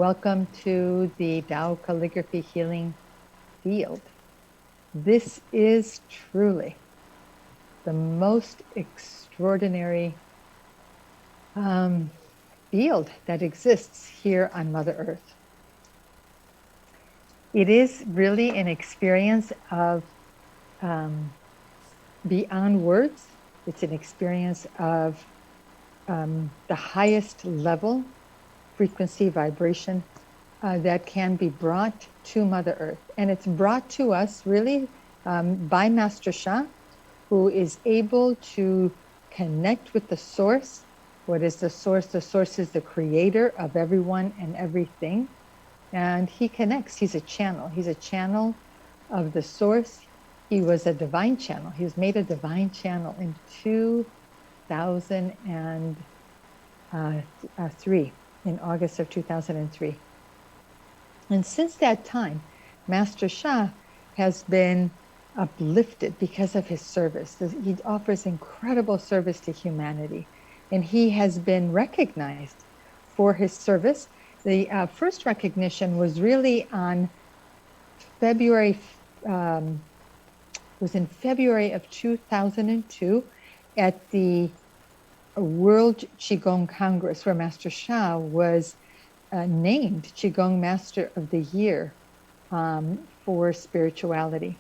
Welcome to the Tao Calligraphy Healing Field. This is truly the most extraordinary field that exists here on Mother Earth. It is really an experience of beyond words. It's an experience of the highest level frequency vibration that can be brought to Mother Earth. And it's brought to us really by Master Sha, who is able to connect with the source. What is the source? The source is the creator of everyone and everything. And he connects. He's a channel. He's a channel of the source. He was a divine channel. He was made a divine channel in 2003, in August of 2003. And since that time, Master Sha has been uplifted because of his service. He offers incredible service to humanity, and he has been recognized for his service. The first recognition was really on February of 2002 at the World Qigong Congress, where Master Sha was named Qigong Master of the Year for spirituality.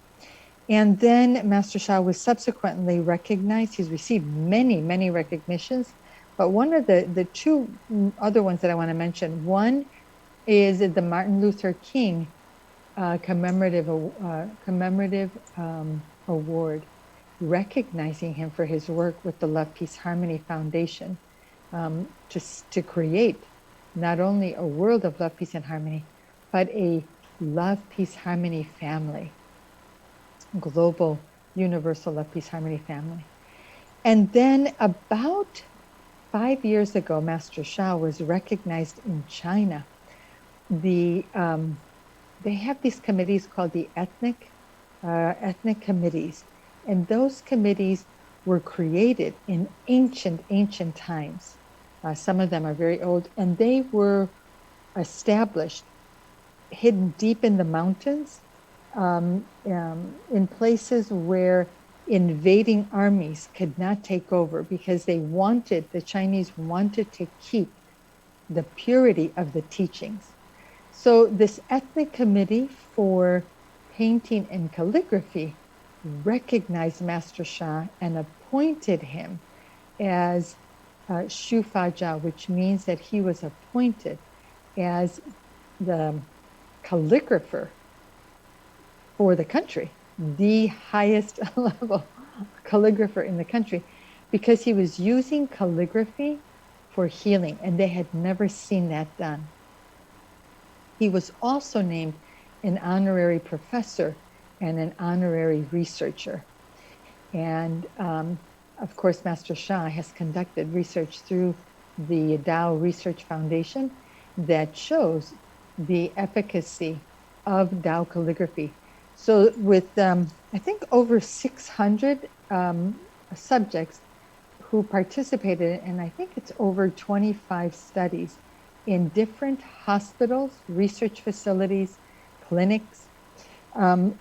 And then Master Sha was subsequently recognized. He's received many, many recognitions. But one of the two other ones that I want to mention, one is the Martin Luther King commemorative award, recognizing him for his work with the Love, Peace, Harmony Foundation to create not only a world of love, peace, and harmony, but a love, peace, harmony family, global, universal love, peace, harmony family. And then about 5 years ago, Master Sha was recognized in China. They have these committees called the ethnic committees. And those committees were created in ancient times. Some of them are very old, and they were established, hidden deep in the mountains, in places where invading armies could not take over, because the Chinese wanted to keep the purity of the teachings. So this ethnic committee for painting and calligraphy recognized Master Sha and appointed him as Shu Fa Jia, which means that he was appointed as the calligrapher for the country, the highest level calligrapher in the country, because he was using calligraphy for healing, and they had never seen that done. He was also named an honorary professor and an honorary researcher. And of course, Master Sha has conducted research through the Tao Research Foundation that shows the efficacy of Tao calligraphy. So with, I think, over 600 subjects who participated, and I think it's over 25 studies in different hospitals, research facilities, clinics,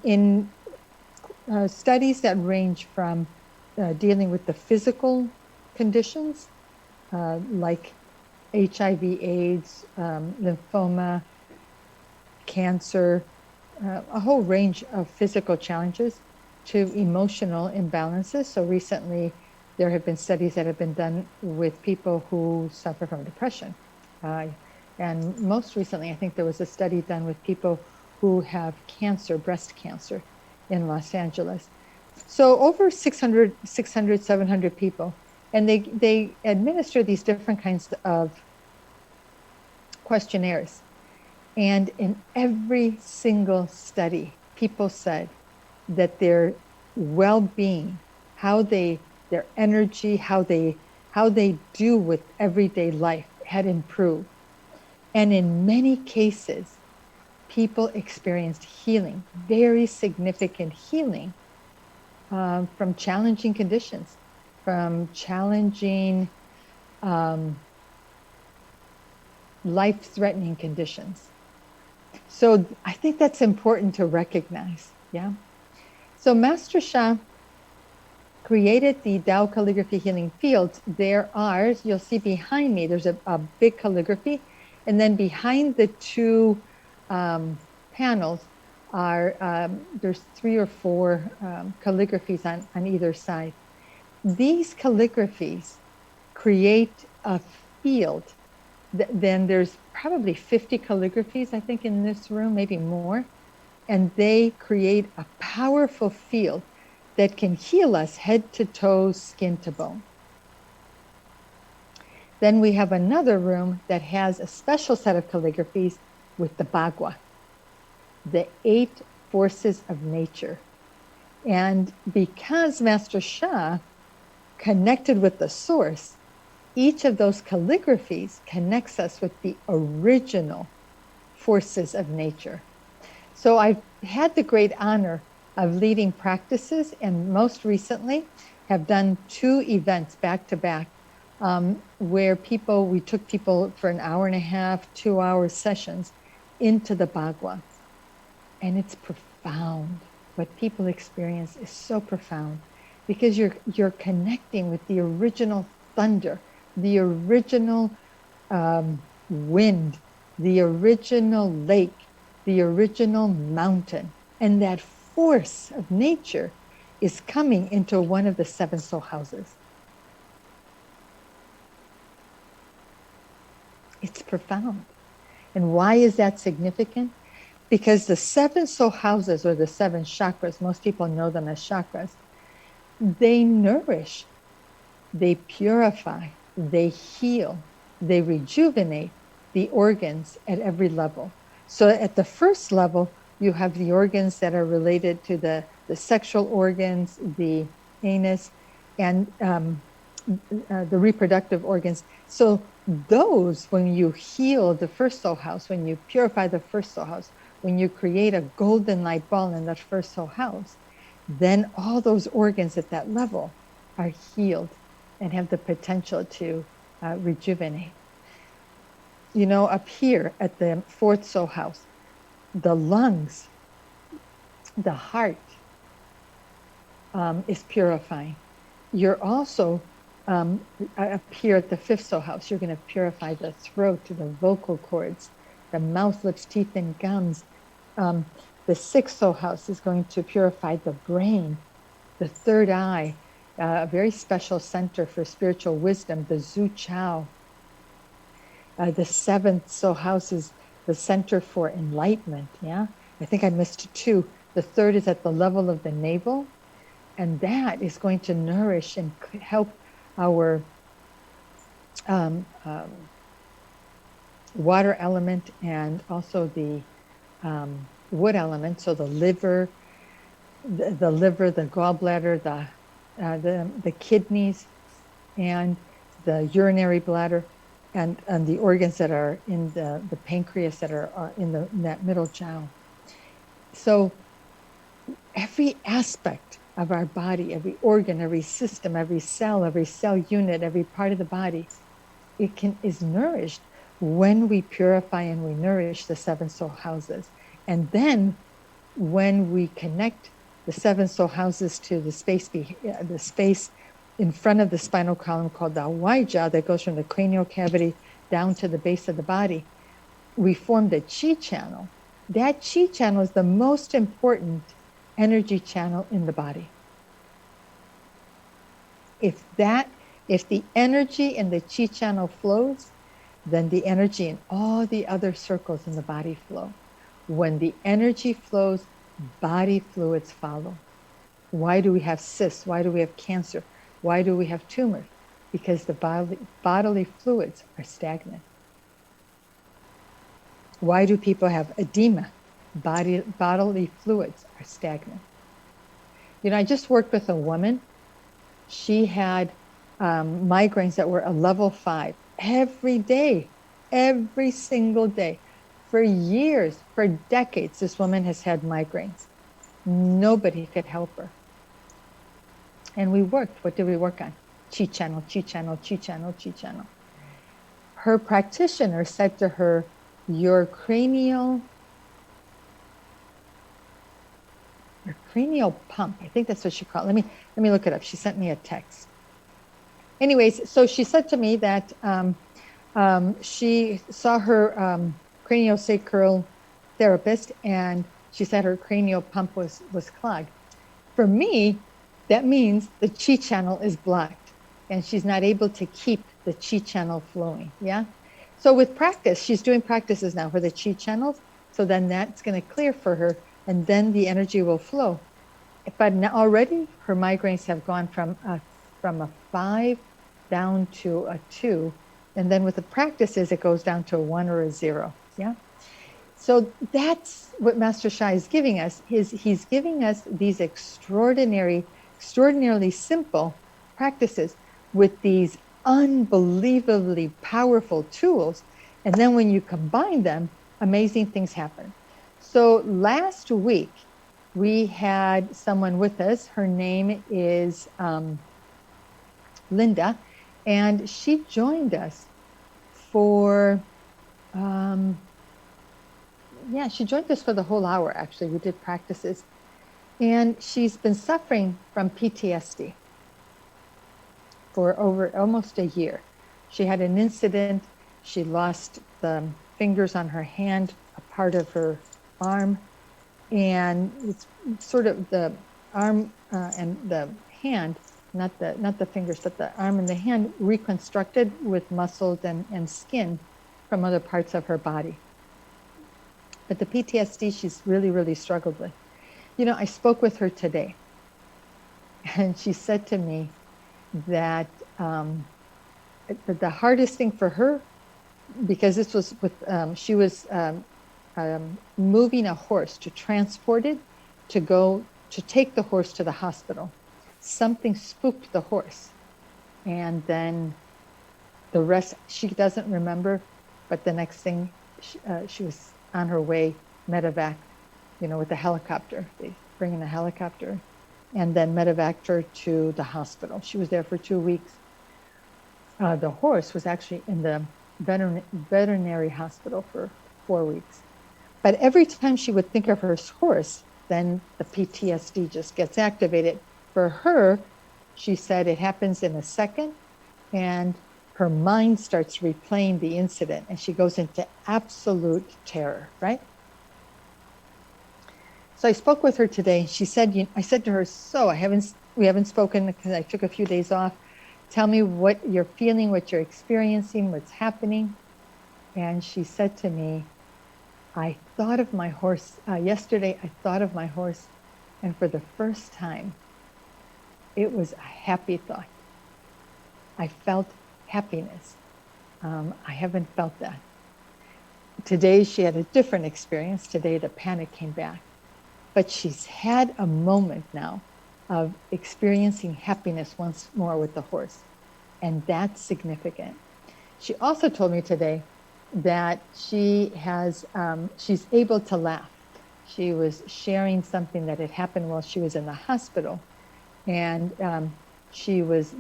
in studies that range from dealing with the physical conditions like HIV/AIDS, lymphoma, cancer, a whole range of physical challenges, to emotional imbalances. So recently there have been studies that have been done with people who suffer from depression. And most recently, I think there was a study done with people who have cancer, breast cancer, in Los Angeles. So over 600, 700 people. And they administer these different kinds of questionnaires. And in every single study, people said that their well-being, their energy, how they do with everyday life had improved. And in many cases, people experienced healing, very significant healing from challenging conditions, from challenging life-threatening conditions. So I think that's important to recognize. Yeah. So Master Sha created the Tao calligraphy healing fields. There are, you'll see behind me, there's a big calligraphy. And then behind the two panels are, there's 3 or 4 calligraphies on either side. These calligraphies create a field. Then there's probably 50 calligraphies, I think, in this room, maybe more. And they create a powerful field that can heal us head to toe, skin to bone. Then we have another room that has a special set of calligraphies with the Bagua, the 8 forces of nature. And because Master Sha connected with the source, each of those calligraphies connects us with the original forces of nature. So I've had the great honor of leading practices, and most recently have done 2 events back to back, where we took people for an hour and a half, 2-hour sessions into the Bagua. And it's profound. What people experience is so profound, because you're connecting with the original thunder, the original wind, the original lake, the original mountain. And that force of nature is coming into one of the 7 soul houses. It's profound. And why is that significant? Because the 7 soul houses, or the 7 chakras, most people know them as chakras, they nourish, they purify, they heal, they rejuvenate the organs at every level. So at the first level, you have the organs that are related to the sexual organs, the anus, and the reproductive organs. So those, when you heal the first soul house, when you purify the first soul house, when you create a golden light ball in that first soul house, then all those organs at that level are healed and have the potential to rejuvenate. You know, up here at the 4th soul house, the lungs, the heart is purifying. You're also, up here at the 5th soul house, you're going to purify the throat, the vocal cords, the mouth, lips, teeth, and gums. The 6th soul house is going to purify the brain, the 3rd eye, a very special center for spiritual wisdom, the Zhu Chao. The 7th soul house is the center for enlightenment. Yeah, I think I missed 2. The 3rd is at the level of the navel, and that is going to nourish and help our water element, and also the wood element. So the liver, the gallbladder, the kidneys, and the urinary bladder, and the organs that are in the pancreas that are in that middle jiao. So every aspect of our body, every organ, every system, every cell unit, every part of the body, is nourished when we purify and we nourish the 7 soul houses. And then when we connect the 7 soul houses to the space in front of the spinal column, called the Huaijia, that goes from the cranial cavity down to the base of the body, we form the Qi channel. That Qi channel is the most important energy channel in the body. If the energy in the Qi channel flows, then the energy in all the other circles in the body flow. When the energy flows, body fluids follow. Why do we have cysts? Why do we have cancer? Why do we have tumors? Because the bodily fluids are stagnant. Why do people have edema? Bodily fluids are stagnant. You know, I just worked with a woman. She had migraines that were a level 5 every day, every single day. For years, for decades, this woman has had migraines. Nobody could help her. And we worked. What did we work on? Qi channel, Qi channel, Qi channel, Qi channel. her practitioner said to her, your cranial pump, I think that's what she called it. Let me look it up. She sent me a text. Anyways, so she said to me that she saw her craniosacral therapist, and she said her cranial pump was clogged. For me, that means the chi channel is blocked and she's not able to keep the chi channel flowing. Yeah. So with practice, she's doing practices now for the chi channels. So then that's going to clear for her, and then the energy will flow. But now already her migraines have gone from a 5 down to a 2. And then with the practices, it goes down to a 1 or a 0. Yeah. So that's what Master Sha is giving us. He's giving us these extraordinarily simple practices with these unbelievably powerful tools. And then when you combine them, amazing things happen. So last week, we had someone with us. Her name is Linda, and she joined us for she joined us for the whole hour. Actually, we did practices, and she's been suffering from PTSD for over almost a year. She had an incident. She lost the fingers on her hand, a part of her arm, and it's sort of the arm and the hand, not the fingers, but the arm and the hand reconstructed with muscles and skin from other parts of her body. But the PTSD she's really struggled with. You know, I spoke with her today, and she said to me that the hardest thing for her, because this was with, she was moving a horse to transport it, to take the horse to the hospital. Something spooked the horse. And then the rest, she doesn't remember, but the next thing, she was on her way, medevac, with the helicopter. They bring in a helicopter and then medevaced her to the hospital. She was there for 2 weeks. The horse was actually in the veterinary hospital for 4 weeks. But every time she would think of her horse, then the PTSD just gets activated. For her, she said it happens in a second, and her mind starts replaying the incident, and she goes into absolute terror, right? So I spoke with her today. She said, I said to her, so we haven't spoken because I took a few days off. Tell me what you're feeling, what you're experiencing, what's happening. And she said to me, I thought of my horse. Yesterday, I thought of my horse. And for the first time, it was a happy thought. I felt happiness. I haven't felt that. Today, she had a different experience. Today, the panic came back. But she's had a moment now of experiencing happiness once more with the horse. And that's significant. She also told me today that she's able to laugh. She was sharing something that had happened while she was in the hospital. And she was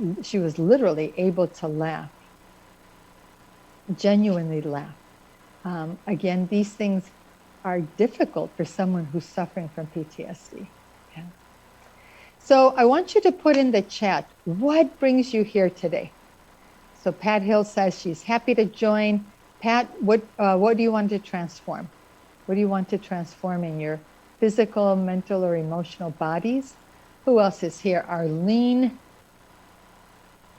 literally able to laugh, genuinely laugh. Again, these things are difficult for someone who's suffering from PTSD. Yeah. So I want you to put in the chat, what brings you here today? So Pat Hill says she's happy to join. Pat, what do you want to transform? What do you want to transform in your physical, mental, or emotional bodies? Who else is here? Arlene,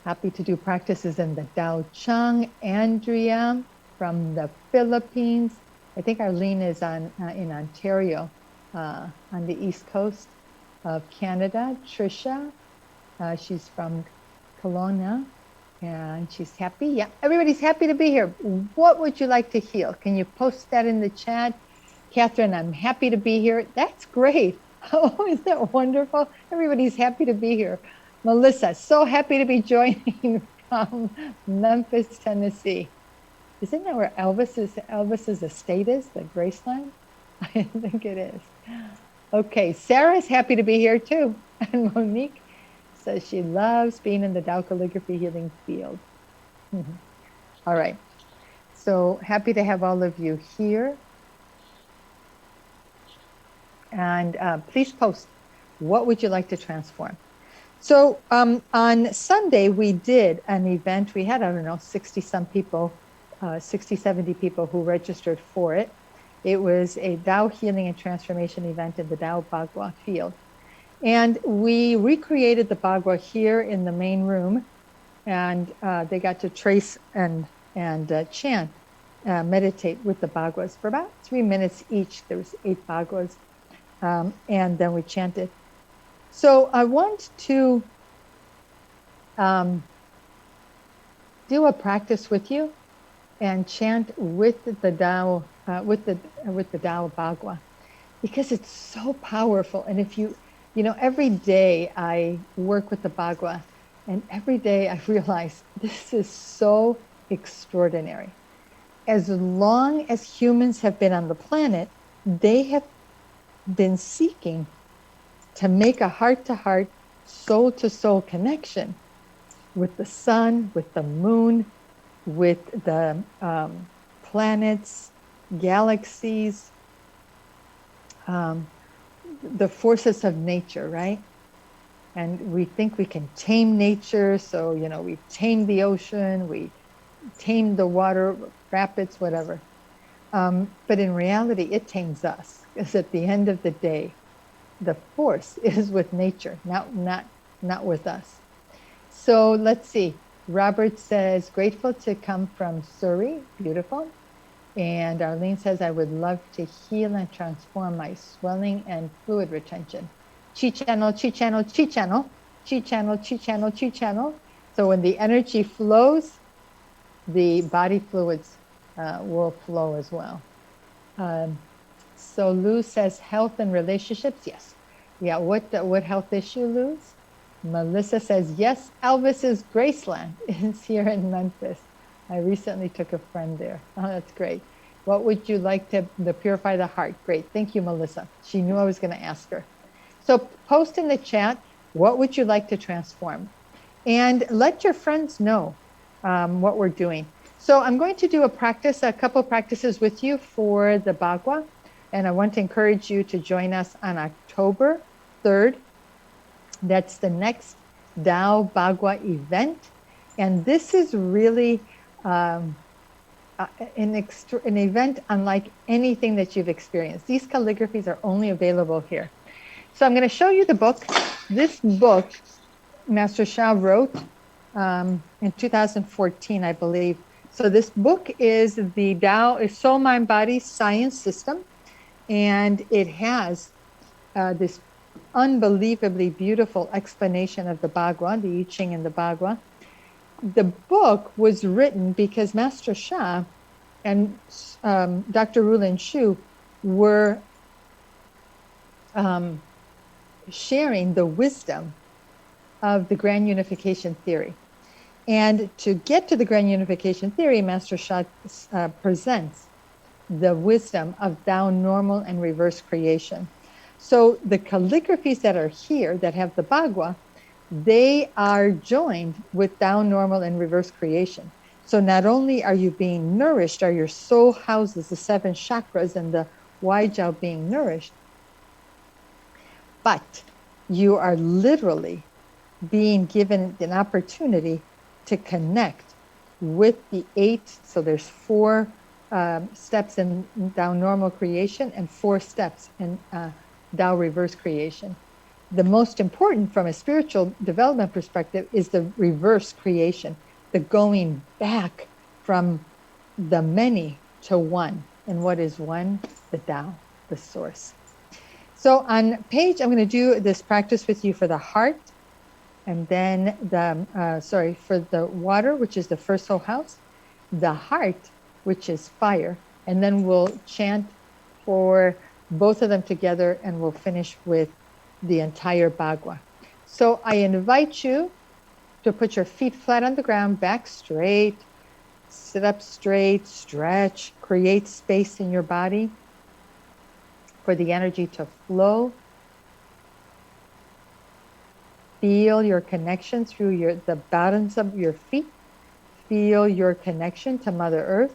happy to do practices in the Dao Chang. Andrea from the Philippines. I think Arlene is in Ontario, on the East Coast of Canada. Trisha, she's from Kelowna, and she's happy. Yeah, everybody's happy to be here. What would you like to heal? Can you post that in the chat? Catherine, I'm happy to be here. That's great. Oh, isn't that wonderful? Everybody's happy to be here. Melissa, so happy to be joining from Memphis, Tennessee. Isn't that where Elvis's estate is, the Graceland? I think it is. Okay, Sarah's happy to be here too. And Monique says she loves being in the Tao calligraphy healing field. All right. So happy to have all of you here. And please post, what would you like to transform? So on Sunday, we did an event. We had, I don't know, 60 some people, 60, 70 people who registered for it. It was a Tao Healing and Transformation event in the Tao Bagua field. And we recreated the Bagua here in the main room. And they got to trace and chant, meditate with the Baguas for about 3 minutes each. There was 8 Baguas. And then we chanted. So I want to do a practice with you and chant with the Tao, with the Tao Bagua, because it's so powerful. And if you know, every day I work with the Bagua, and every day I realize this is so extraordinary. As long as humans have been on the planet, they have been seeking to make a heart-to-heart, soul-to-soul connection with the sun, with the moon, with the planets, galaxies, the forces of nature, right? And we think we can tame nature. So, you know, we tame the ocean, we tame the water, rapids, whatever. But in reality, it tames us, because at the end of the day, the force is with nature, not with us. So let's see. Robert says, grateful to come from Surrey. Beautiful. And Arlene says, I would love to heal and transform my swelling and fluid retention. Chi channel, chi channel, chi channel, chi channel, chi channel, chi channel. So when the energy flows, the body fluids will flow as well. So Lou says, health and relationships. Yes. Yeah. What health issue, Lou? Melissa says, yes, Elvis's Graceland is here in Memphis. I recently took a friend there. Oh, that's great. What would you like to purify the heart? Great. Thank you, Melissa. She knew I was going to ask her. So post in the chat, what would you like to transform? And let your friends know what we're doing. So I'm going to do a couple practices with you for the Bagua. And I want to encourage you to join us on October 3rd. That's the next Tao Bagua event. And this is really an event unlike anything that you've experienced. These calligraphies are only available here. So I'm going to show you the book. This book, Master Sha wrote in 2014, I believe. So this book is the Tao, is Soul, Mind, Body Science System. And it has this unbelievably beautiful explanation of the Bagua, the I Ching and the Bagua. The book was written because Master Sha and Dr. Rulin Shu were sharing the wisdom of the grand unification theory. And to get to the grand unification theory, Master Sha presents the wisdom of Tao normal and reverse creation. So the calligraphies that are here that have the Bagua, they are joined with Tao normal and reverse creation. So not only are you being nourished, are your soul houses, the 7 chakras and the Waijiao being nourished, but you are literally being given an opportunity to connect with the 8. So there's 4 steps in Tao normal creation and 4 steps in Tao reverse creation. The most important from a spiritual development perspective is the reverse creation, the going back from the many to one. And what is one? The Tao, the source. So on page, I'm going to do this practice with you for the heart, and then for the water, which is the first whole house, the heart, which is fire, and then we'll chant for both of them together, and we'll finish with the entire Bagua. So I invite you to put your feet flat on the ground, back straight, sit up straight, stretch, create space in your body for the energy to flow. Feel your connection through the bottoms of your feet. Feel your connection to Mother Earth.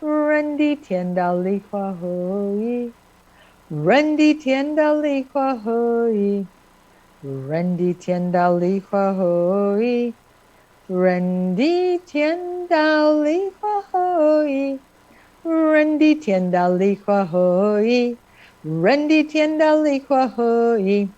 人地天道理化合一，人地天道理化合一，人地天道理化合一，人地天道理化合一。人地天道理化合一，人地天道理化合一，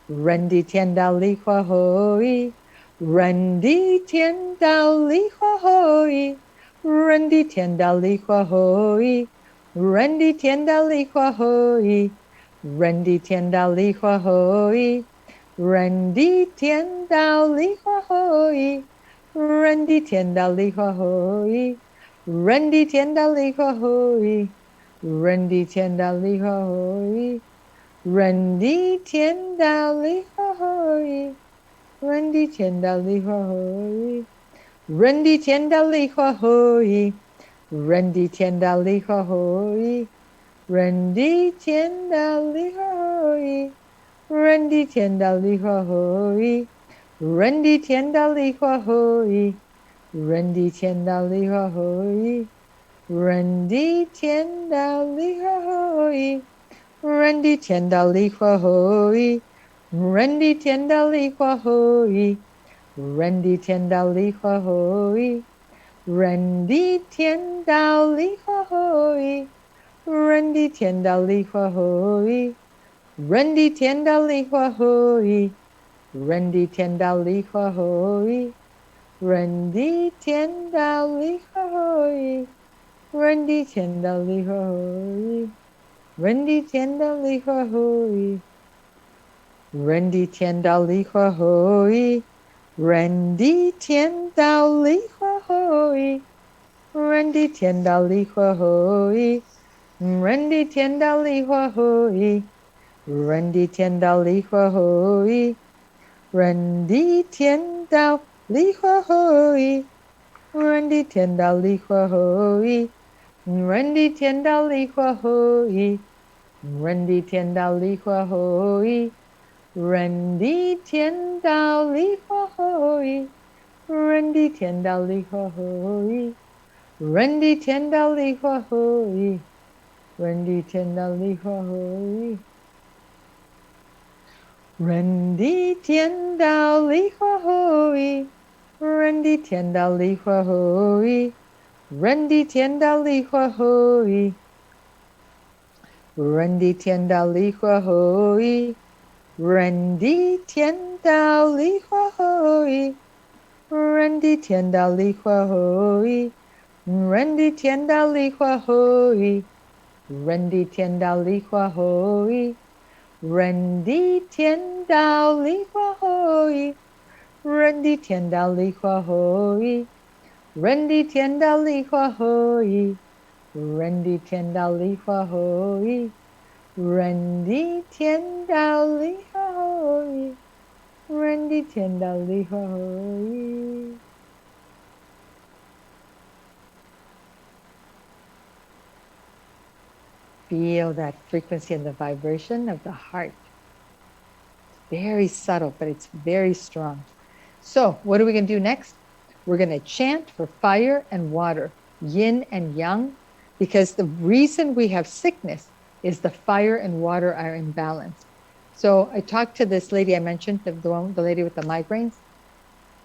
人地天道理化合一，人地天道理化合一，人地天道理化合一，人地天道理化合一，人地天道理化合一，人地天道理化合一，人地天道理化合一。人地天道理化合一，人地天道理化合一，人地天道理化合一，人地天道理化合一，人地天道理化合一，人地天道理化合一，人地天道理化合一，人地天道理化合一，人地天道理化合一，人地天道理化合一。人地天道理化合一，人地天道理化合一，人地天道理化合一，人地天道理化合一，人地天道理化合一，人地天道理化合一，人地天道理化合一，人地天道理化合一，人地天道理化合一。人地天道理化合一，人地天道理化合一，人地天道理化合一，人地天道理化合一，人地天道理化合一，人地天道理化合一，人地天道理化合一，人地天道理化合一，人地天道理化合一。人地天道理化合一，人地天道理化合一，人地天道理化合一，人地天道理化合一，人地天道理化合一，人地天道理化合一，人地天道理化合一，人地天道理化合一，人地天道理化合一。人地天道理化合一，人地天道理化合一，人地天道理化合一，人地天道理化合一，人地天道理化合一，人地天道理化合一，人地天道理化合一，人地天道理化合一。人地天道理化合一，人地天道理化合一，人地天道理化合一。Feel that frequency and the vibration of the heart. It's very subtle, but it's very strong. So what are we going to do next? We're going to chant for fire and water, yin and yang, because the reason we have sickness is the fire and water are imbalanced. So I talked to this lady I mentioned, the lady with the migraines.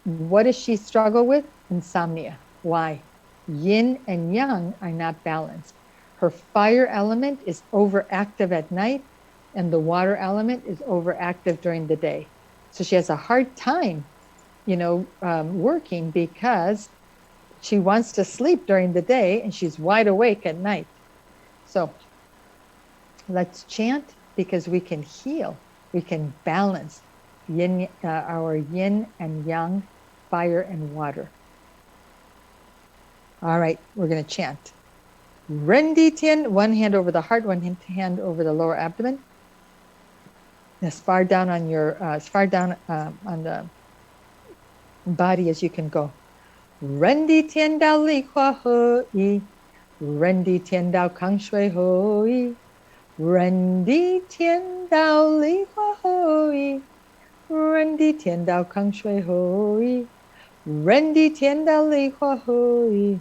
What does she struggle with? Insomnia. Why? Yin and yang are not balanced. Her fire element is overactive at night, and the water element is overactive during the day. So she has a hard time, working because she wants to sleep during the day and she's wide awake at night. So let's chant because we can heal. We can balance our yin and yang, fire and water. All right, we're going to chant. Ren Di Tian, one hand over the heart, one hand over the lower abdomen. As far down on on the body as you can go. Ren Di Tian Dao Li Hua He Yi, Ren Di Tian Dao Kang Shui Ho Yi, Ren Di Tian Dao Li Hua He Yi, Ren Di Tian Dao Kang Shui Ho Yi, Ren Di Tian Dao Li Hua He Yi,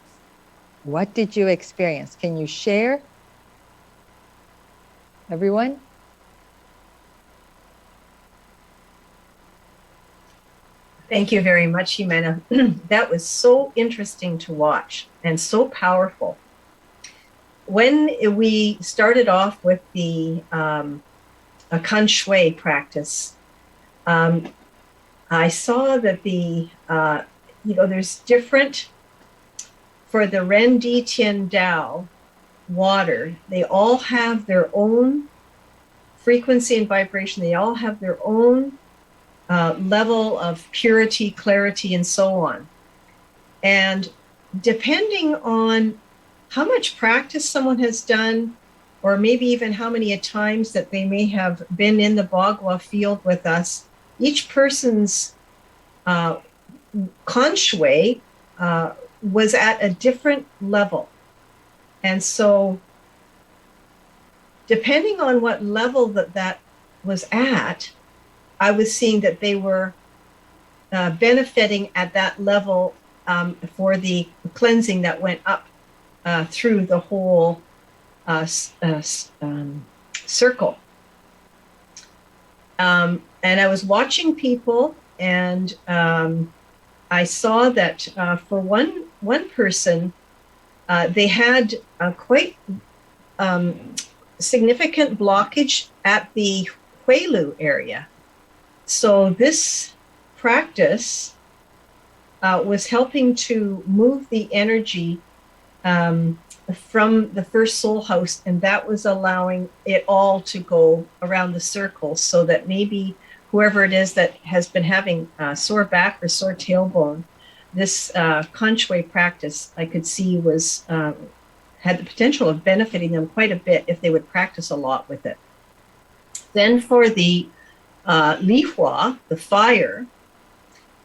What did you experience? Can you share, everyone? Thank you very much, Jimena. That was so interesting to watch and so powerful. When we started off with the Kan Shui practice, I saw that there's different, for the Ren Di Tian Dao water, they all have their own frequency and vibration. They all have their own level of purity, clarity, and so on. And depending on how much practice someone has done, or maybe even how many times that they may have been in the Bagua field with us, each person's Kan Shui was at a different level. And so, depending on what level that was at, I was seeing that they were benefiting at that level for the cleansing that went up through the whole circle. And I was watching people, and I saw that for one person, they had a quite significant blockage at the Huelu area. So this practice was helping to move the energy from the first soul house, and that was allowing it all to go around the circle, so that maybe whoever it is that has been having sore back or sore tailbone, this Kan Shui practice I could see was had the potential of benefiting them quite a bit if they would practice a lot with it. Then for the Li Hua, the fire,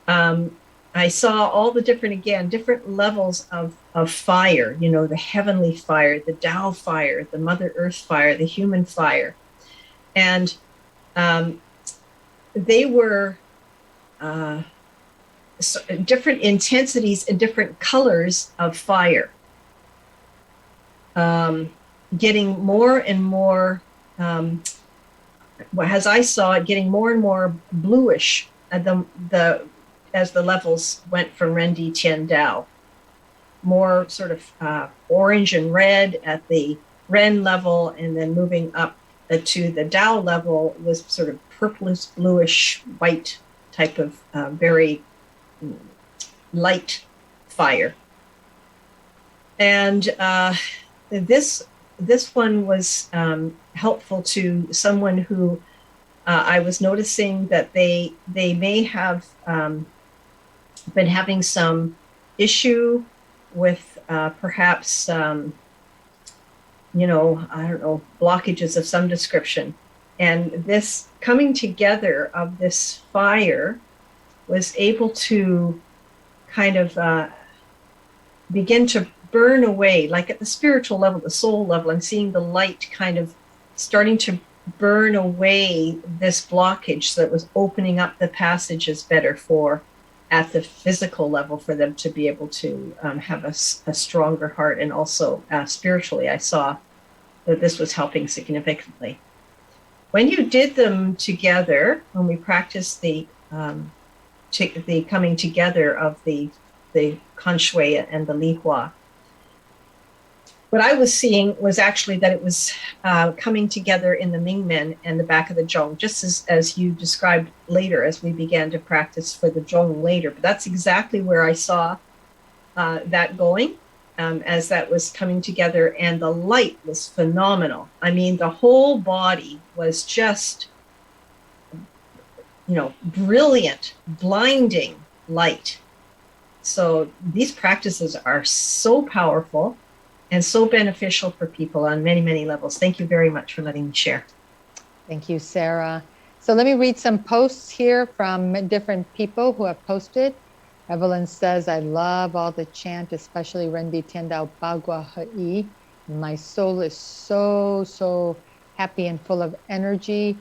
I saw all the different levels of fire, the heavenly fire, the Tao fire, the Mother Earth fire, the human fire. And they were different intensities and different colors of fire, getting more and more, as I saw it, getting more and more bluish as the levels went from Ren Di Tian Dao. More sort of orange and red at the Ren level, and then moving up to the Dao level was sort of purplish, bluish, white type of very light fire. And this one was helpful to someone who I was noticing that they may have been having some issue with perhaps blockages of some description. And this coming together of this fire was able to kind of begin to burn away, like at the spiritual level, the soul level. I'm seeing the light kind of starting to burn away this blockage that was opening up the passages better for at the physical level, for them to be able to have a stronger heart. And also spiritually, I saw that this was helping significantly. When you did them together, when we practiced the coming together of the Kan Shui and the Li Hua, what I was seeing was actually that it was coming together in the Mingmen and the back of the Zhong, just as you described later as we began to practice for the Zhong later. But that's exactly where I saw that going as that was coming together. And the light was phenomenal. I mean, the whole body was just, brilliant, blinding light. So these practices are so powerful and so beneficial for people on many, many levels. Thank you very much for letting me share. Thank you, Sarah. So let me read some posts here from different people who have posted. Evelyn says, I love all the chant, especially Ren Di Tian Dao Bagua He'i. My soul is so happy and full of energy.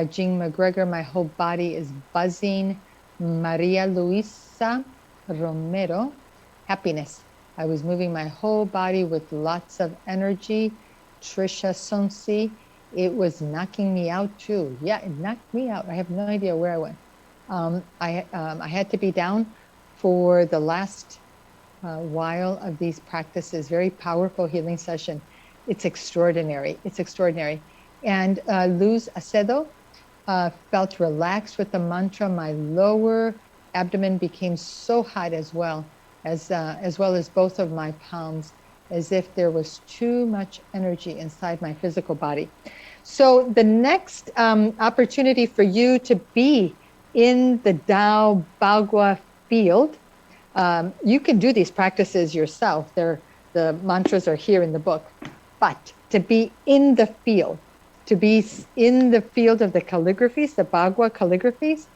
Jean McGregor, my whole body is buzzing. Maria Luisa Romero, happiness. I was moving my whole body with lots of energy. Trisha Sonsi, it was knocking me out too. Yeah, it knocked me out. I have no idea where I went. I had to be down for the last while of these practices. Very powerful healing session. It's extraordinary. It's extraordinary. And Luz Acedo felt relaxed with the mantra. My lower abdomen became so hot as well as both of my palms, as if there was too much energy inside my physical body. So the next opportunity for you to be in the Tao Bagua field, you can do these practices yourself. The mantras are here in the book, but to be in the field, to be in the field of the calligraphies, the Bagua calligraphies,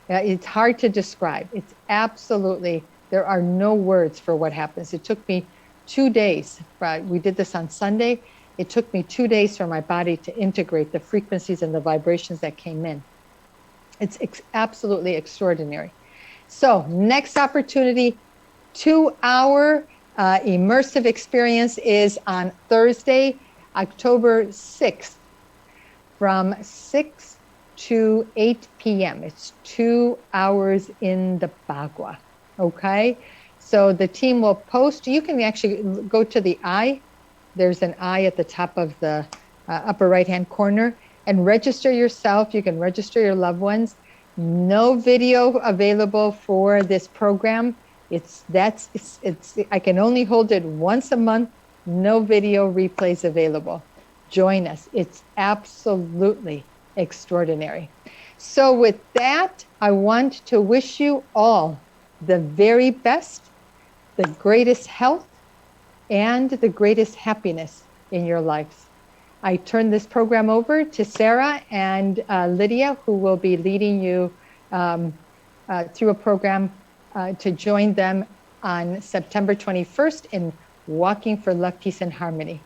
it's hard to describe. It's absolutely, there are no words for what happens. It took me 2 days. We did this on Sunday. It took me 2 days for my body to integrate the frequencies and the vibrations that came in. It's absolutely extraordinary. So next opportunity, 2-hour immersive experience is on Thursday, October 6th from 6 to 8 p.m. It's 2 hours in the Bagua. Okay. So the team will post. You can actually go to the eye. There's an eye at the top of the upper right-hand corner and register yourself. You can register your loved ones. No video available for this program. I can only hold it once a month. No video replays available. Join us. It's absolutely extraordinary. So with that, I want to wish you all the very best, the greatest health, and the greatest happiness in your lives. I turn this program over to Sarah and Lydia, who will be leading you through a program to join them on September 21st in Walking for Love, Peace, and Harmony.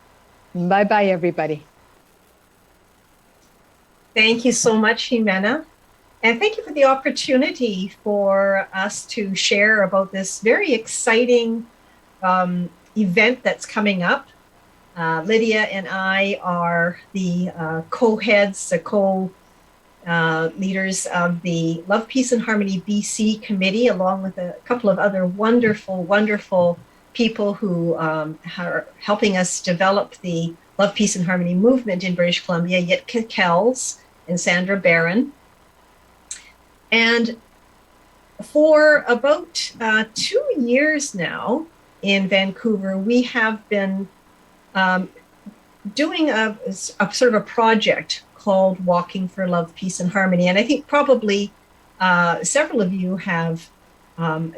Bye-bye, everybody. Thank you so much, Jimena. And thank you for the opportunity for us to share about this very exciting event that's coming up. Lydia and I are the co-heads, the co-leaders of the Love, Peace, and Harmony BC committee, along with a couple of other wonderful, wonderful people who are helping us develop the Love, Peace, and Harmony movement in British Columbia, Yitka Kells and Sandra Barron. And for about 2 years now in Vancouver, we have been doing a sort of a project called Walking for Love, Peace, and Harmony. And I think probably several of you have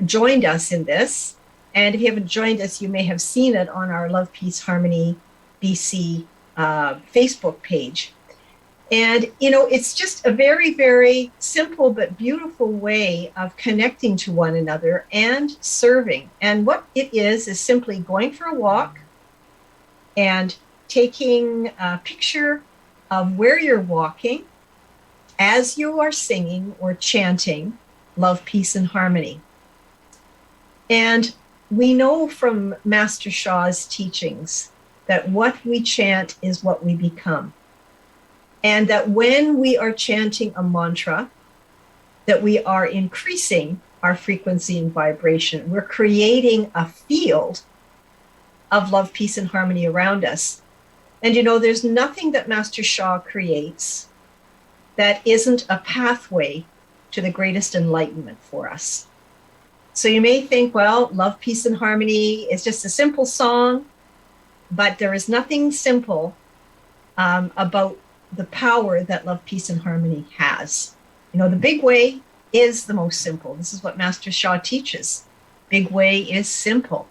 joined us in this. And if you haven't joined us, you may have seen it on our Love, Peace, Harmony BC Facebook page. And, you know, it's just a very, very simple but beautiful way of connecting to one another and serving. And what it is simply going for a walk and taking a picture of where you're walking as you are singing or chanting Love, Peace, and Harmony. And we know from Master Sha's teachings that what we chant is what we become. And that when we are chanting a mantra, that we are increasing our frequency and vibration. We're creating a field of love, peace, and harmony around us. And you know, there's nothing that Master Sha creates that isn't a pathway to the greatest enlightenment for us. So you may think, well, Love, Peace, and Harmony is just a simple song, but there is nothing simple about the power that Love, Peace, and Harmony has. You know, the big way is the most simple. This is what Master Sha teaches. Big way is simple.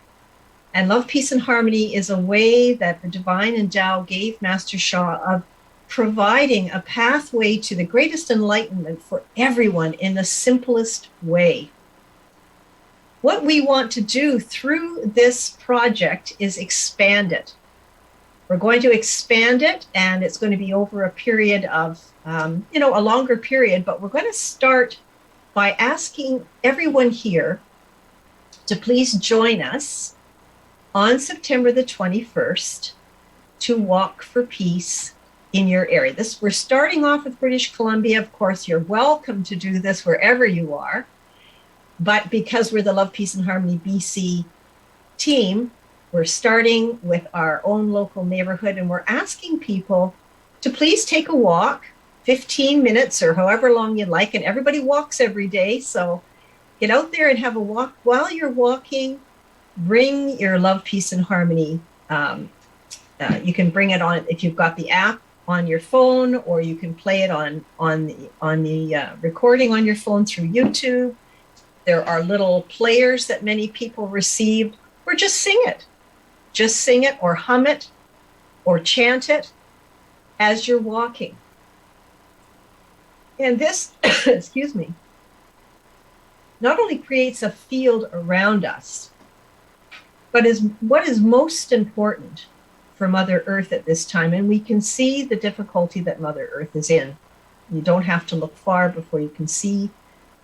And Love, Peace, and Harmony is a way that the Divine and Tao gave Master Sha of providing a pathway to the greatest enlightenment for everyone in the simplest way. What we want to do through this project is expand it. We're going to expand it, and it's going to be over a period of, a longer period, but we're going to start by asking everyone here to please join us on September the 21st to walk for peace in your area. We're starting off with British Columbia. Of course, you're welcome to do this wherever you are. But because we're the Love, Peace, and Harmony BC team, we're starting with our own local neighborhood, and we're asking people to please take a walk, 15 minutes or however long you like. And everybody walks every day. So get out there and have a walk. While you're walking, bring your Love, Peace, and Harmony. You can bring it on if you've got the app on your phone, or you can play it on the recording on your phone through YouTube. There are little players that many people received, or just sing it. Just sing it or hum it or chant it as you're walking. And this, excuse me, not only creates a field around us, but is what is most important for Mother Earth at this time. And we can see the difficulty that Mother Earth is in. You don't have to look far before you can see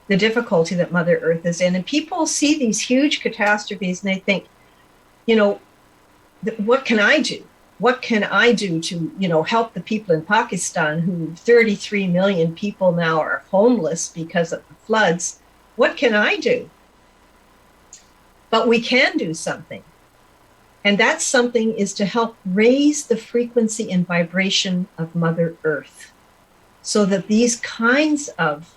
the difficulty that Mother Earth is in. And people see these huge catastrophes and they think, what can I do? What can I do to, help the people in Pakistan, who 33 million people now are homeless because of the floods? What can I do? But we can do something. And that something is to help raise the frequency and vibration of Mother Earth so that these kinds of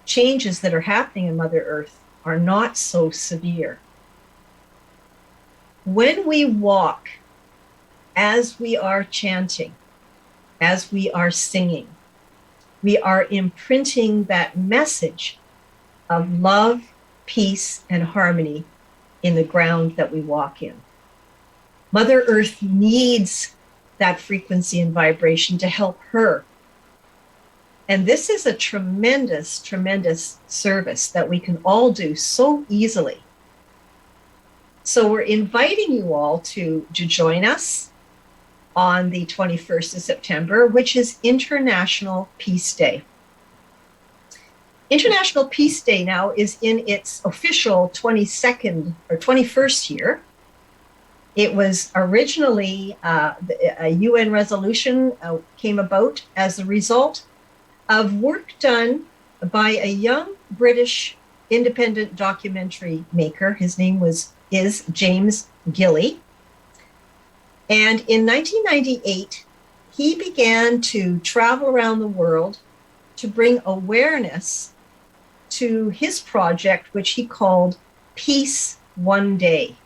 changes that are happening in Mother Earth are not so severe. When we walk, as we are chanting, as we are singing, we are imprinting that message of love, peace, and harmony in the ground that we walk in. Mother Earth needs that frequency and vibration to help her. And this is a tremendous, tremendous service that we can all do so easily. So we're inviting you all to join us on the 21st of September, which is International Peace Day. International Peace Day now is in its official 22nd or 21st year. It was originally a UN resolution came about as a result of work done by a young British independent documentary maker. His name is James Gilley. And in 1998, he began to travel around the world to bring awareness to his project, which he called Peace One Day.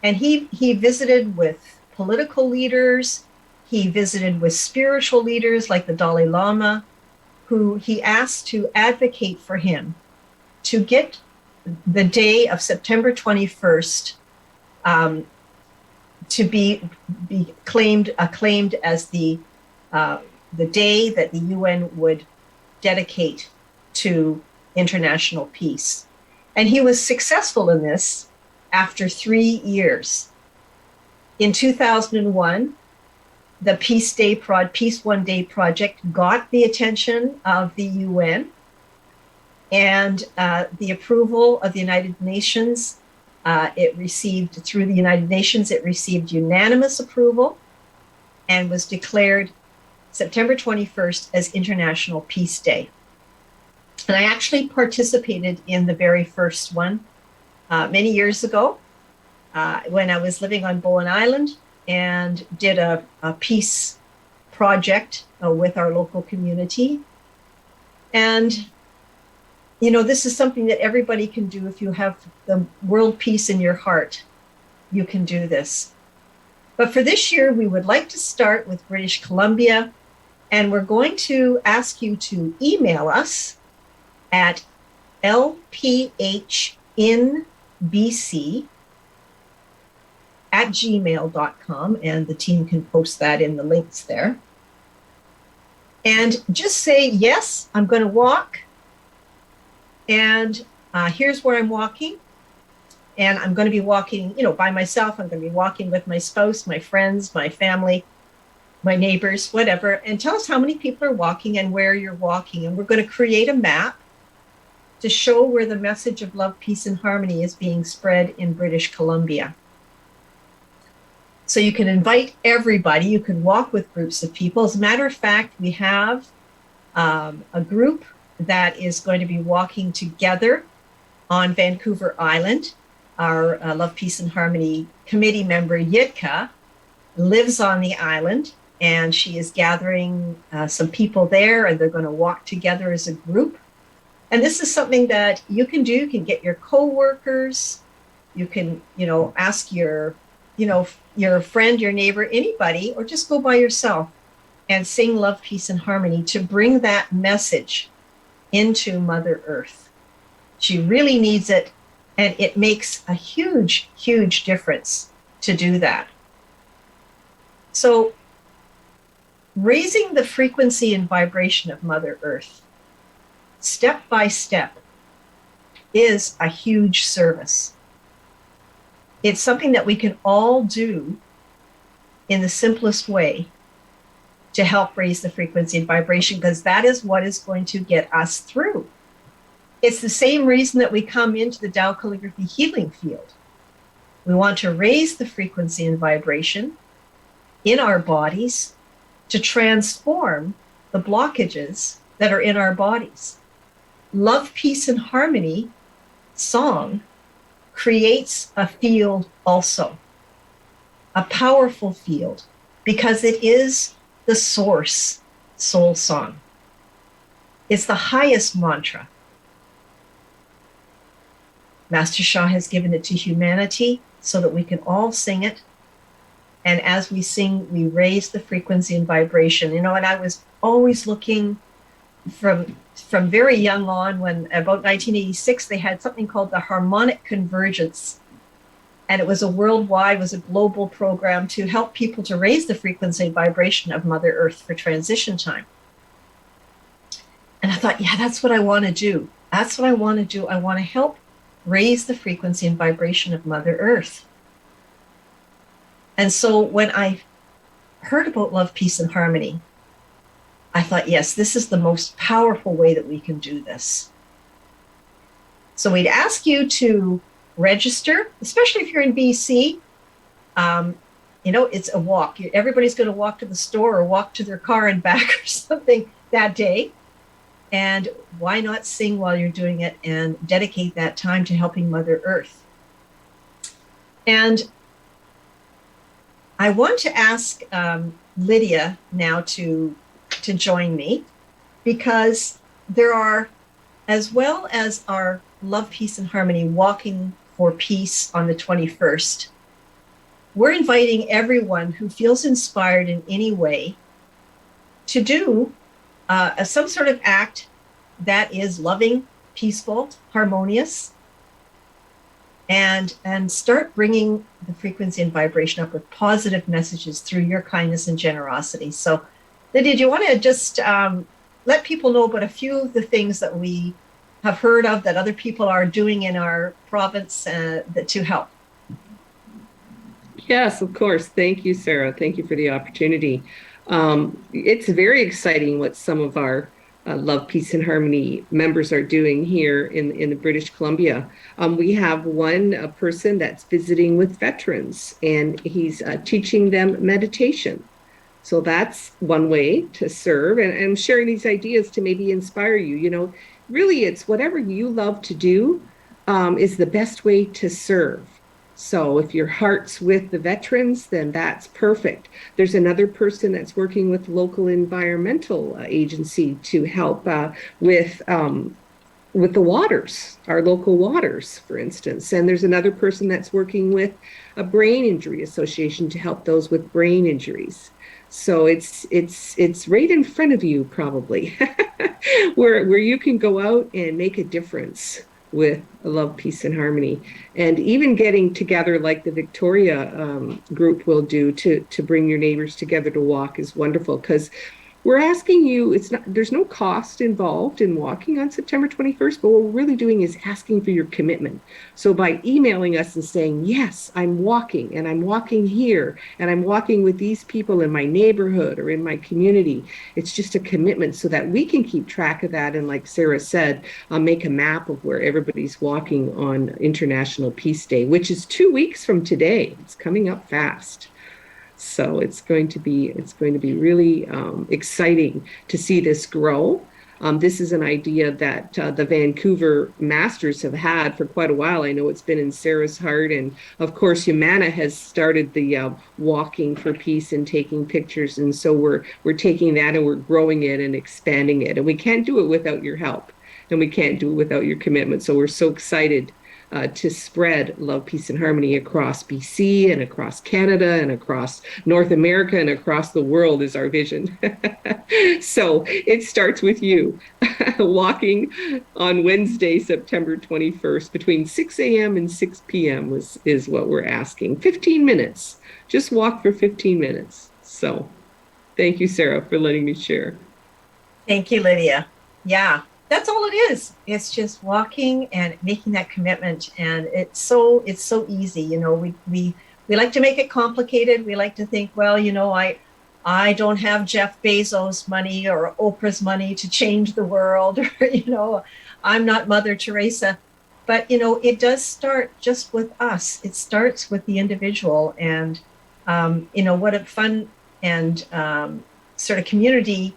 And he visited with political leaders, he visited with spiritual leaders like the Dalai Lama, who he asked to advocate for him to get the day of September 21st to be acclaimed as the day that the UN would dedicate to international peace. And he was successful in this after 3 years. In 2001, the Peace One Day project got the attention of the UN and the approval of the United Nations. Through the United Nations, it received unanimous approval and was declared September 21st as International Peace Day. And I actually participated in the very first one many years ago when I was living on Bowen Island and did a peace project with our local community. And, this is something that everybody can do. If you have the world peace in your heart, you can do this. But for this year, we would like to start with British Columbia, and we're going to ask you to email us at lphinbc@gmail.com, and the team can post that in the links there. And just say, yes, I'm going to walk. And here's where I'm walking. And I'm going to be walking, by myself. I'm going to be walking with my spouse, my friends, my family, my neighbors, whatever. And tell us how many people are walking and where you're walking. And we're going to create a map to show where the message of love, peace, and harmony is being spread in British Columbia. So you can invite everybody. You can walk with groups of people. As a matter of fact, we have a group that is going to be walking together on Vancouver Island. Our Love, Peace, and Harmony committee member, Yitka, lives on the island, and she is gathering some people there, and they're going to walk together as a group. And this is something that you can do. You can get your coworkers. You can, ask your friend, your neighbor, anybody, or just go by yourself and sing Love, Peace, and Harmony to bring that message into Mother Earth. She really needs it, and it makes a huge, huge difference to do that. So raising the frequency and vibration of Mother Earth, step by step, is a huge service. It's something that we can all do in the simplest way to help raise the frequency and vibration, because that is what is going to get us through. It's the same reason that we come into the Tao Calligraphy healing field. We want to raise the frequency and vibration in our bodies to transform the blockages that are in our bodies. Love, Peace, and Harmony song creates a field also, a powerful field, because it is the source soul song. It's the highest mantra. Master Sha has given it to humanity so that we can all sing it. And as we sing, we raise the frequency and vibration. And I was always looking from very young on, when about 1986, they had something called the Harmonic Convergence. And it was a worldwide, was a global program to help people to raise the frequency and vibration of Mother Earth for transition time. And I thought, yeah, that's what I want to do. That's what I want to do. I want to help raise the frequency and vibration of Mother Earth. And so when I heard about Love, Peace, and Harmony, I thought, yes, this is the most powerful way that we can do this. So we'd ask you to register, especially if you're in BC. It's a walk. Everybody's going to walk to the store or walk to their car and back or something that day. And why not sing while you're doing it and dedicate that time to helping Mother Earth? And I want to ask Lydia now to join me, because there are, as well as our Love, Peace, and Harmony Walking for Peace on the 21st, we're inviting everyone who feels inspired in any way to do some sort of act that is loving, peaceful, harmonious, and start bringing the frequency and vibration up with positive messages through your kindness and generosity. So Lydia, do you want to just let people know about a few of the things that we have heard of that other people are doing in our province to help? Yes, of course. Thank you, Sarah. Thank you for the opportunity. It's very exciting what some of our Love, Peace, and Harmony members are doing here in the British Columbia. We have one person that's visiting with veterans, and he's teaching them meditation. So that's one way to serve, and I'm sharing these ideas to maybe inspire you. Really, it's whatever you love to do is the best way to serve. So if your heart's with the veterans, then that's perfect. There's another person that's working with local environmental agency to help with the waters, our local waters, for instance. And there's another person that's working with a brain injury association to help those with brain injuries. So it's right in front of you, probably, where you can go out and make a difference with Love, Peace, and Harmony. And even getting together like the Victoria group will do to bring your neighbors together to walk is wonderful, because we're asking you, there's no cost involved in walking on September 21st, but what we're really doing is asking for your commitment. So by emailing us and saying, yes, I'm walking, and I'm walking here, and I'm walking with these people in my neighborhood or in my community, it's just a commitment so that we can keep track of that. And like Sarah said, make a map of where everybody's walking on International Peace Day, which is 2 weeks from today. It's coming up fast. So it's going to be really exciting to see this grow. This is an idea that the Vancouver Masters have had for quite a while. I know it's been in Sarah's heart, and of course, Humana has started the walking for peace and taking pictures, and so we're taking that and we're growing it and expanding it. And we can't do it without your help, and we can't do it without your commitment. So we're so excited to spread love, peace, and harmony across BC and across Canada and across North America and across the world is our vision. So it starts with you walking on Wednesday, September 21st between 6 a.m. and 6 p.m. is what we're asking. 15 minutes. Just walk for 15 minutes. So thank you, Sarah, for letting me share. Thank you, Lydia. Yeah, that's all it is. It's just walking and making that commitment. And it's so easy. You know, we like to make it complicated. We like to think, well, you know, I don't have Jeff Bezos' money or Oprah's money to change the world, or, you know, I'm not Mother Teresa. But, you know, it does start just with us. It starts with the individual. And, you know, what a fun and sort of community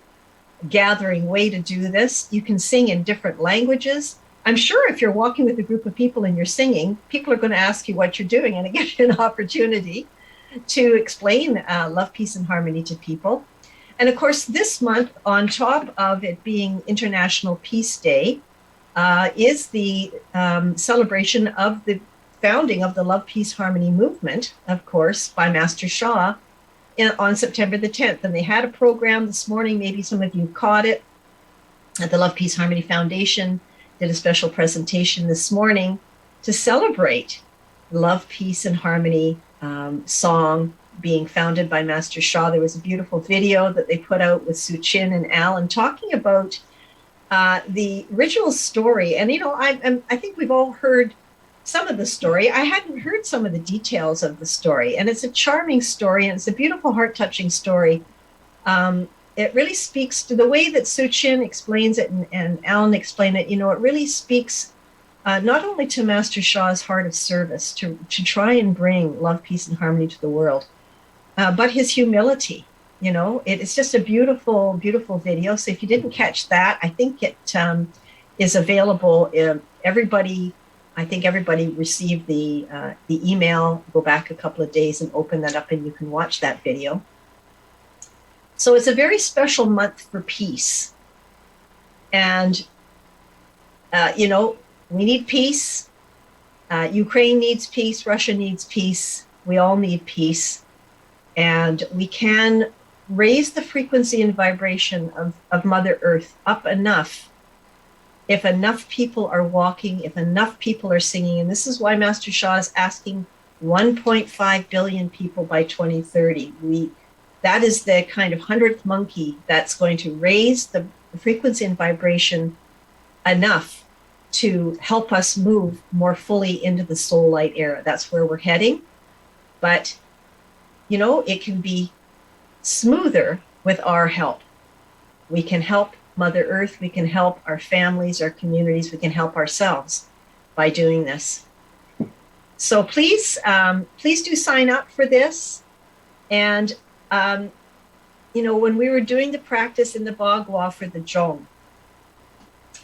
gathering way to do this. You can sing in different languages. I'm sure if you're walking with a group of people and you're singing, people are going to ask you what you're doing, and it gives you an opportunity to explain love, peace, and harmony to people. And of course, this month, on top of it being International Peace Day, is the celebration of the founding of the Love, Peace, Harmony movement, of course, by Master Sha, on September the 10th. And they had a program this morning, maybe some of you caught it, at the Love, Peace, Harmony Foundation, did a special presentation this morning to celebrate Love, Peace, and Harmony song being founded by Master Sha. There was a beautiful video that they put out with Su Chin and Alan talking about the original story. And, you know, I think we've all heard some of the story. I hadn't heard some of the details of the story, and it's a charming story, and it's a beautiful, heart-touching story. It really speaks to the way that Su Chin explains it and Alan explained it. You know, it really speaks not only to Master Sha's heart of service to try and bring love, peace, and harmony to the world, but his humility. You know, it's just a beautiful, beautiful video. So if you didn't catch that, I think it is available. I think everybody received the email. Go back a couple of days and open that up, and you can watch that video. So it's a very special month for peace. And, you know, we need peace. Ukraine needs peace. Russia needs peace. We all need peace. And we can raise the frequency and vibration of Mother Earth up enough if enough people are walking, if enough people are singing. And this is why Master Sha is asking 1.5 billion people by 2030. That is the kind of 100th monkey that's going to raise the frequency and vibration enough to help us move more fully into the soul light era. That's where we're heading. But, you know, it can be smoother with our help. We can help Mother Earth, we can help our families, our communities, we can help ourselves by doing this. So please do sign up for this. And, you know, when we were doing the practice in the Bagua for the Zhong,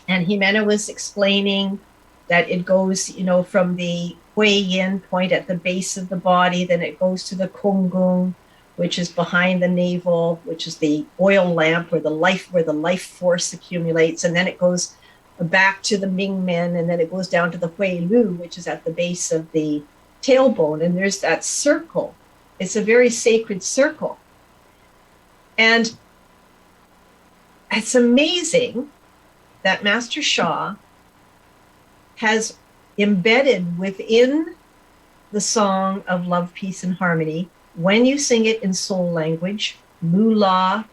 and Jimena was explaining that it goes, you know, from the Hui Yin point at the base of the body, then it goes to the Konggung, which is behind the navel, which is the oil lamp where the life force accumulates. And then it goes back to the Ming Men, and then it goes down to the Hui Lu, which is at the base of the tailbone. And there's that circle. It's a very sacred circle. And it's amazing that Master Sha has embedded within the song of love, peace, and harmony, when you sing it in soul language, Mula,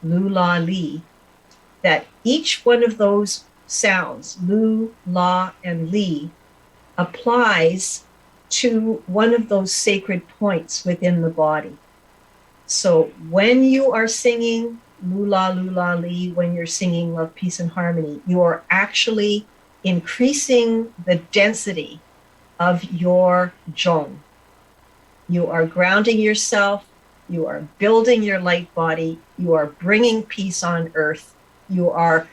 lu, la, li, that each one of those sounds, lu, la, and li, applies to one of those sacred points within the body. So when you are singing lula, lula, li, when you're singing love, peace, and harmony, you are actually increasing the density of your zhong. You are grounding yourself. You are building your light body. You are bringing peace on earth. You are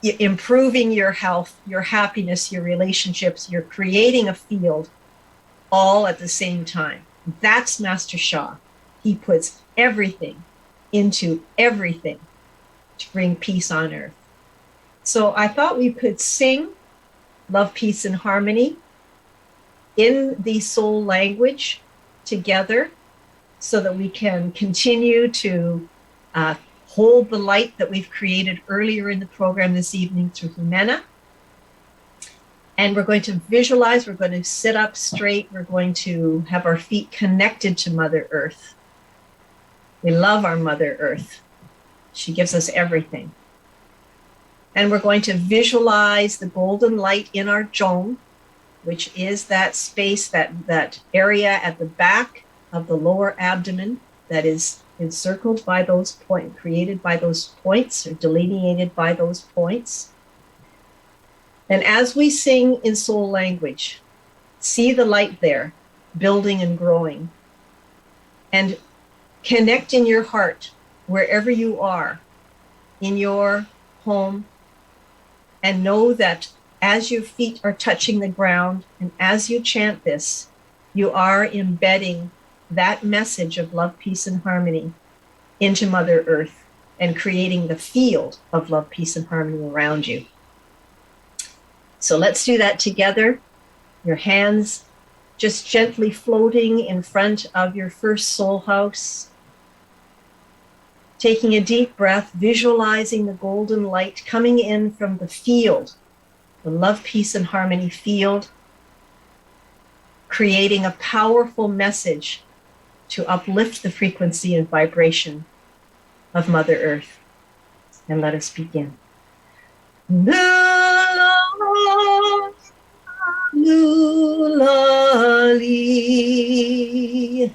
improving your health, your happiness, your relationships. You're creating a field all at the same time. That's Master Sha. He puts everything into everything to bring peace on earth. So I thought we could sing Love, Peace, and Harmony in the soul language together so that we can continue to hold the light that we've created earlier in the program this evening through Jimena. And we're going to visualize, we're going to sit up straight, we're going to have our feet connected to Mother Earth. We love our Mother Earth. She gives us everything. And we're going to visualize the golden light in our zhong, which is that space, that area at the back of the lower abdomen that is encircled by those points, created by those points, or delineated by those points. And as we sing in soul language, see the light there, building and growing. And connect in your heart, wherever you are, in your home, and know that as your feet are touching the ground, and as you chant this, you are embedding that message of love, peace, and harmony into Mother Earth and creating the field of love, peace, and harmony around you. So let's do that together. Your hands just gently floating in front of your first soul house. Taking a deep breath, visualizing the golden light coming in from the field, the love, peace, and harmony field, creating a powerful message to uplift the frequency and vibration of Mother Earth. And let us begin. Lula, li,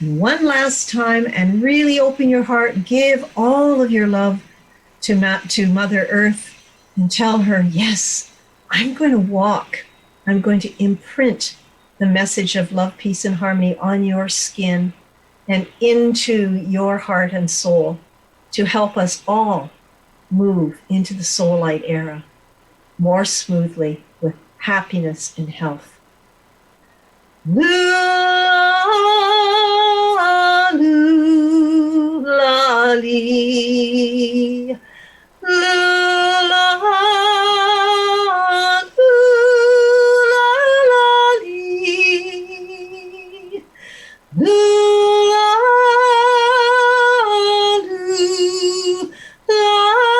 one last time and really open your heart. Give all of your love to Mother Earth and tell her, yes, I'm going to walk. I'm going to imprint the message of love, peace, and harmony on your skin. and into your heart and soul to help us all move into the soul light era more smoothly with happiness and health. Lula, lula, lee. Lula, lula, lee. Lula, lula,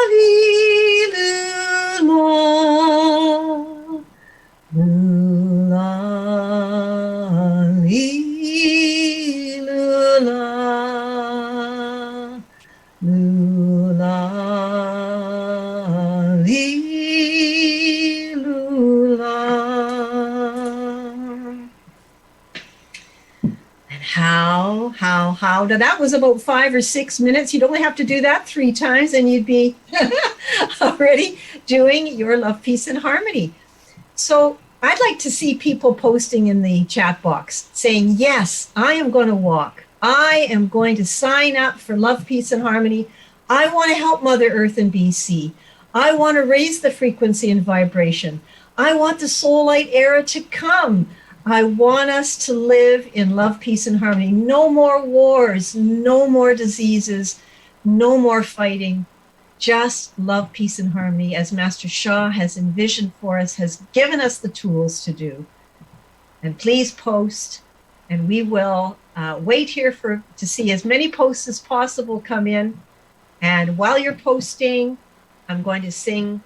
lee, lula. Lula, lee, lula. Lula, lee, lula. And how? Now that was about 5 or 6 minutes. You'd only have to do that 3 times and you'd be already doing your love, peace, and harmony. So I'd like to see people posting in the chat box saying, yes, I am going to walk. I am going to sign up for love, peace, and harmony. I want to help Mother Earth and BC. I want to raise the frequency and vibration. I want the soul light era to come. I want us to live in love, peace, and harmony. No more wars, no more diseases, no more fighting. Just love, peace, and harmony, as Master Sha has envisioned for us, has given us the tools to do. And please post, and we will wait here to see as many posts as possible come in. And while you're posting, I'm going to sing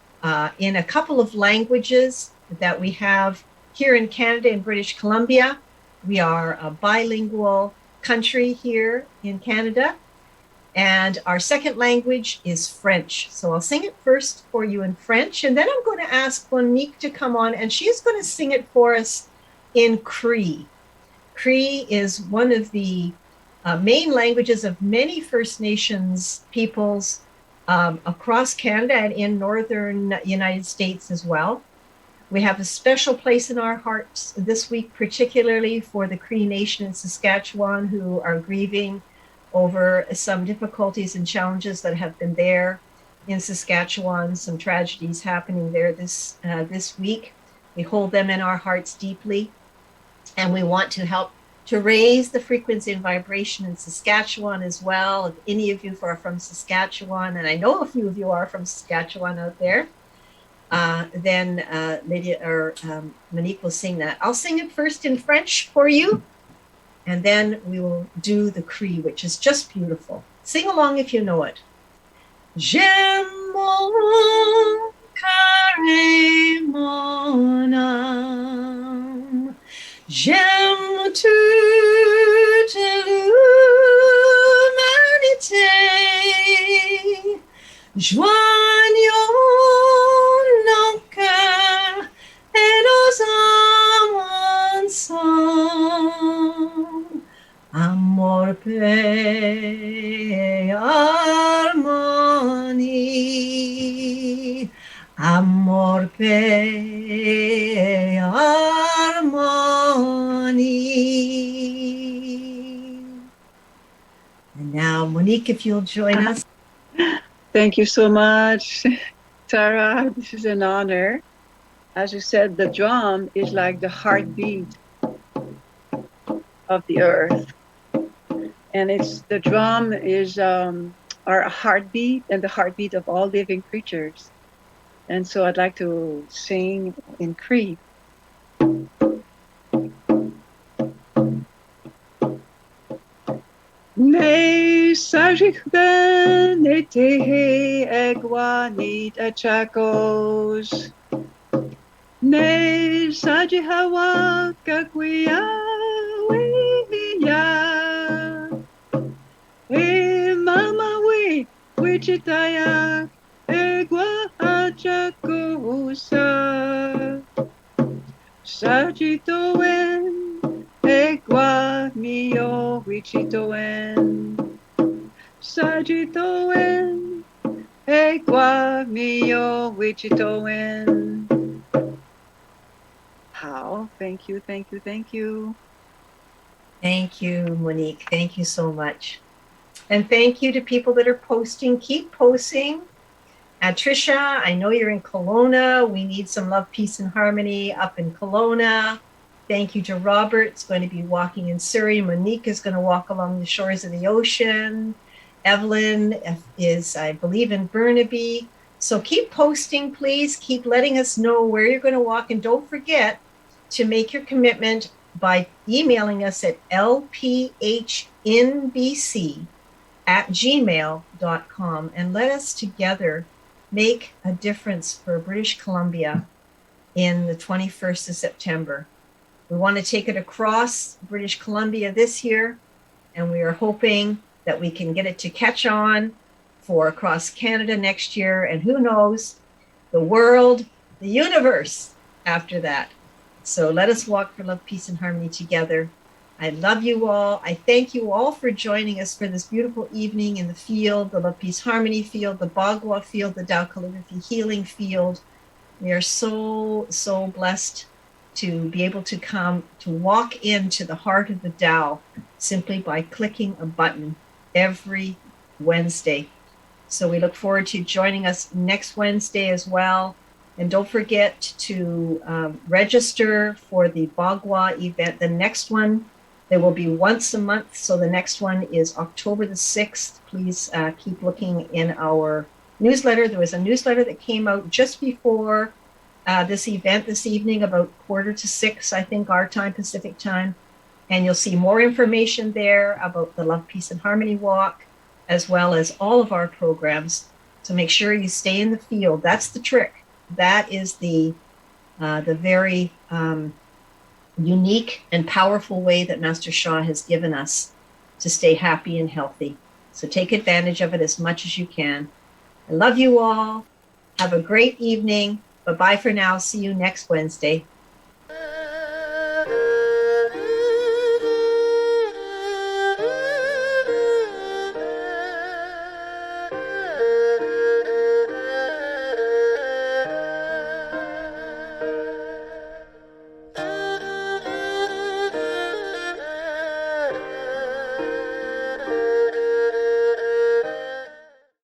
in a couple of languages that we have here in Canada and British Columbia. We are a bilingual country here in Canada. And our second language is French. So I'll sing it first for you in French, and then I'm going to ask Monique to come on, and she's going to sing it for us in Cree. Cree is one of the main languages of many First Nations peoples across Canada and in northern United States as well. We have a special place in our hearts this week, particularly for the Cree Nation in Saskatchewan, who are grieving over some difficulties and challenges that have been there in Saskatchewan, some tragedies happening there this week. We hold them in our hearts deeply, and we want to help to raise the frequency and vibration in Saskatchewan as well. If any of you are from Saskatchewan, and I know a few of you are from Saskatchewan out there, then Lydia or Monique will sing that. I'll sing it first in French for you, and then we will do the Cree, which is just beautiful. Sing along if you know it. J'aime mon cœur et mon âme. J'aime toute l'humanité. Joignons nos cœurs et nos âmes ensemble. Amor, paix, harmonie. Amor, paix, harmonie. And now, Monique, if you'll join us. Thank you so much, Tara. This is an honor. As you said, the drum is like the heartbeat of the earth. And the drum is our heartbeat and the heartbeat of all living creatures. And so I'd like to sing in Cree. Ne sajikben ne tehe egwanit achakos. Ne sajihawa kakwia wiya. E mama we wichitaya egwa achakosa. Sajitoen egwa miyo wichitoen. Sajitoen egwa miyo wichitoen. How? Thank you, thank you, thank you. Thank you, Monique. Thank you so much. And thank you to people that are posting. Keep posting. Trisha, I know you're in Kelowna. We need some love, peace, and harmony up in Kelowna. Thank you to Robert. It's going to be walking in Surrey. Monique is going to walk along the shores of the ocean. Evelyn is, I believe, in Burnaby. So keep posting, please. Keep letting us know where you're going to walk. And don't forget to make your commitment by emailing us at lphnbc@gmail.com and let us together make a difference for British Columbia in the 21st of September. We want to take it across British Columbia this year, and we are hoping that we can get it to catch on for across Canada next year, and who knows, the world, the universe after that. So let us walk for love, peace, and harmony together. I love you all. I thank you all for joining us for this beautiful evening in the field, the Love, Peace, Harmony field, the Bagua field, the Tao Calligraphy Healing field. We are so, so blessed to be able to come to walk into the heart of the Tao simply by clicking a button every Wednesday. So we look forward to joining us next Wednesday as well. And don't forget to register for the Bagua event. The next one, there will be once a month. So the next one is October the 6th. Please keep looking in our newsletter. There was a newsletter that came out just before this event this evening, about 5:45, I think, our time, Pacific time. And you'll see more information there about the Love, Peace, and Harmony Walk, as well as all of our programs. So make sure you stay in the field. That's the trick. That is the very unique and powerful way that Master Sha has given us to stay happy and healthy. So take advantage of it as much as you can. I love you all. Have a great evening. Bye-bye for now. See you next Wednesday.